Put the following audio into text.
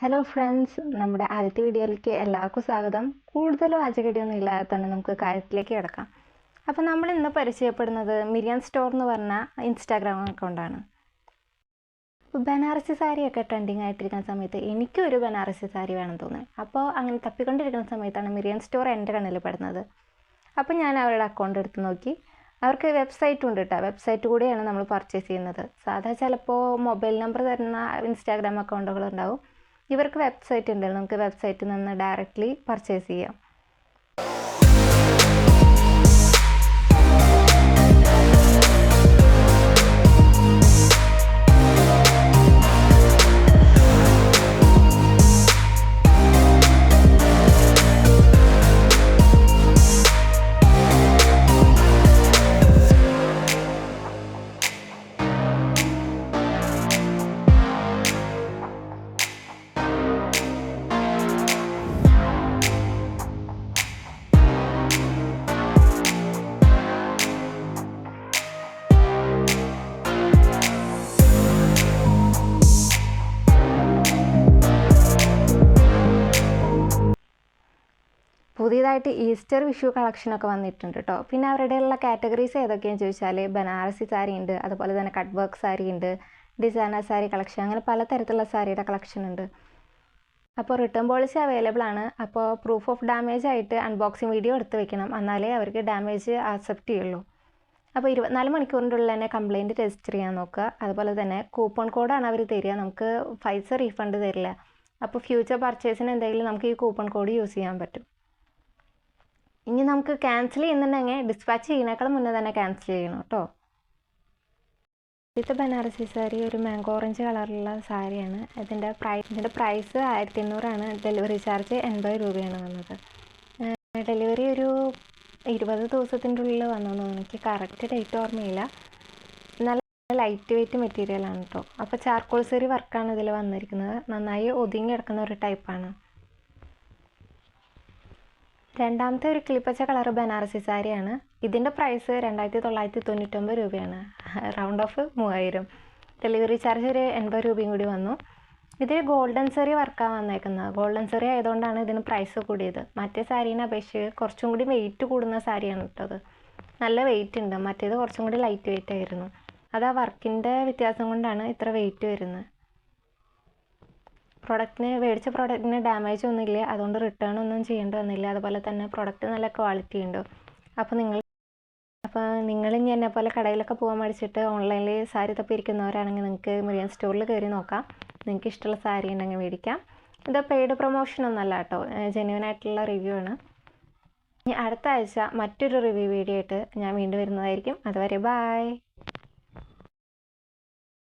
Hello friends, നമ്മുടെ ആദ്യത്തെ വീഡിയോയിലേക്ക് എല്ലാവർക്കും സ്വാഗതം. കൂടുതൽ വാചകടിയൊന്നും ഇല്ലാതെ തന്നെ നമുക്ക് കാര്യത്തിലേക്ക് കിടക്കാം. അപ്പോൾ നമ്മൾ ഇന്ന് പരിചയപ്പെടുന്നത് മിരിയൻ സ്റ്റോർ എന്ന് പറഞ്ഞ ഇൻസ്റ്റാഗ്രാം അക്കൗണ്ടാണ്. ബനാറസി സാരിയൊക്കെ ട്രെൻഡിങ് ആയിട്ടിരിക്കുന്ന സമയത്ത് എനിക്കൊരു ബനാറസി സാരി വേണം തോന്നി. അപ്പോൾ അങ്ങനെ തപ്പിക്കൊണ്ടിരിക്കുന്ന സമയത്താണ് മിരിയൻ സ്റ്റോർ എൻ്റെ കണ്ണിൽ പെടുന്നത്. അപ്പോൾ ഞാൻ അവരുടെ അക്കൗണ്ട് എടുത്ത് നോക്കി. അവർക്ക് വെബ്സൈറ്റ് ഉണ്ട് കേട്ടോ. വെബ്സൈറ്റ് കൂടിയാണ് നമ്മൾ പർച്ചേസ് ചെയ്യുന്നത്. സാധാ ചിലപ്പോൾ മൊബൈൽ നമ്പർ തരുന്ന ഇൻസ്റ്റാഗ്രാം അക്കൗണ്ടുകൾ ഉണ്ടാവും. ഇവർക്ക് വെബ്സൈറ്റ് ഉണ്ട്. നമുക്ക് വെബ്സൈറ്റിൽ നിന്ന് ഡയറക്റ്റ്ലി പർച്ചേസ് ചെയ്യാം. പുതിയതായിട്ട് ഈസ്റ്റർ വിഷു കളക്ഷനൊക്കെ വന്നിട്ടുണ്ട് കേട്ടോ. പിന്നെ അവരുടെയുള്ള കാറ്റഗറീസ് ഏതൊക്കെയാണെന്ന് ചോദിച്ചാൽ ബനാറസി സാരി ഉണ്ട്, അതുപോലെ തന്നെ കട്ട് വർക്ക് സാരി ഉണ്ട്, ഡിസൈനർ സാരി കളക്ഷൻ, അങ്ങനെ പലതരത്തിലുള്ള സാരിയുടെ കളക്ഷൻ ഉണ്ട്. അപ്പോൾ റിട്ടേൺ പോളിസി അവൈലബിൾ ആണ്. അപ്പോൾ പ്രൂഫ് ഓഫ് ഡാമേജ് ആയിട്ട് അൺബോക്സിങ് വീഡിയോ എടുത്ത് വെക്കണം, എന്നാലേ അവർക്ക് ഡാമേജ് ആക്സെപ്റ്റ് ചെയ്യുള്ളൂ. അപ്പോൾ 24 മണിക്കൂറിൻ്റെ ഉള്ളിൽ തന്നെ കംപ്ലയിൻറ്റ് രജിസ്റ്റർ ചെയ്യാൻ നോക്കുക. അതുപോലെ തന്നെ കൂപ്പൺ കോഡാണ് അവർ തരിക, നമുക്ക് പൈസ റീഫണ്ട് തരില്ല. അപ്പോൾ ഫ്യൂച്ചർ പർച്ചേസിന് എന്തെങ്കിലും നമുക്ക് ഈ കൂപ്പൺ കോഡ് യൂസ് ചെയ്യാൻ പറ്റും. ഇനി നമുക്ക് ക്യാൻസൽ ചെയ്യുന്നുണ്ടെങ്കിൽ ഡിസ്പാച്ച് ചെയ്യുന്നേക്കാളും മുന്നേ തന്നെ ക്യാൻസൽ ചെയ്യണം കേട്ടോ. ഇത് ബനാറസി സാരി ഒരു മാംഗോ ഓറഞ്ച് കളറിലുള്ള സാരിയാണ്. ഇതിൻ്റെ പ്രൈസ് 1800 ഡെലിവറി ചാർജ് 80 രൂപയാണ് വന്നത്. ഡെലിവറി ഒരു 20 ദിവസത്തിൻ്റെ ഉള്ളിൽ വന്നു. എനിക്ക് കറക്റ്റ് ഡേറ്റ് ഓർമ്മയില്ല. നല്ല ലൈറ്റ് വെയ്റ്റ് മെറ്റീരിയലാണ് കേട്ടോ. അപ്പോൾ ചാർക്കോൾ സാരി വർക്കാണ് ഇതിൽ വന്നിരിക്കുന്നത്. നന്നായി ഒതുങ്ങി കിടക്കുന്ന ഒരു ടൈപ്പാണ്. രണ്ടാമത്തെ ഒരു കിളിപ്പച്ച കളർ ബനാറസി സാരിയാണ്. ഇതിൻ്റെ പ്രൈസ് 2999 രൂപയാണ്. Round of 3000. ഡെലിവറി ചാർജ് ഒരു 80 രൂപയും കൂടി വന്നു. ഇതിൽ ഗോൾഡൻ സാരി വർക്കാണ് വന്നേക്കുന്നത്. ഗോൾഡൻ സാരി ആയതുകൊണ്ടാണ് ഇതിന് പ്രൈസ് കൂടിയത്. മറ്റേ സാരീനെ അപേക്ഷിച്ച് കുറച്ചും കൂടി വെയിറ്റ് കൂടുന്ന സാരിയാണ് ഇട്ടത്. നല്ല വെയിറ്റ് ഉണ്ട്. മറ്റേത് കുറച്ചും കൂടി ലൈറ്റ് വെയിറ്റ് ആയിരുന്നു. അത് ആ വർക്കിൻ്റെ വ്യത്യാസം കൊണ്ടാണ് ഇത്ര വെയിറ്റ് വരുന്നത്. മേടിച്ച പ്രോഡക്റ്റിന് ഡാമേജ് ഒന്നുമില്ല, അതുകൊണ്ട് റിട്ടേൺ ഒന്നും ചെയ്യേണ്ടി വന്നില്ല. അതുപോലെ തന്നെ പ്രോഡക്റ്റ് നല്ല ക്വാളിറ്റി ഉണ്ട്. അപ്പോൾ നിങ്ങൾ ഇനി എന്നെ പോലെ കടയിലൊക്കെ പോകാൻ മേടിച്ചിട്ട് ഓൺലൈനിൽ സാരി തപ്പിയിരിക്കുന്നവരാണെങ്കിൽ നിങ്ങൾക്ക് മിരിയൻ സ്റ്റോറിൽ കയറി നോക്കാം. നിങ്ങൾക്ക് ഇഷ്ടമുള്ള സാരി ഉണ്ടെങ്കിൽ മേടിക്കാം. ഇത് പെയ്ഡ് പ്രൊമോഷൻ ഒന്നല്ല കേട്ടോ, ജെന്യുവൻ ആയിട്ടുള്ള റിവ്യൂ ആണ്. ഇനി അടുത്ത ആഴ്ച മറ്റൊരു റിവ്യൂ വീഡിയോ ആയിട്ട് ഞാൻ വീണ്ടും വരുന്നതായിരിക്കും. അതുവരെ ബായ്.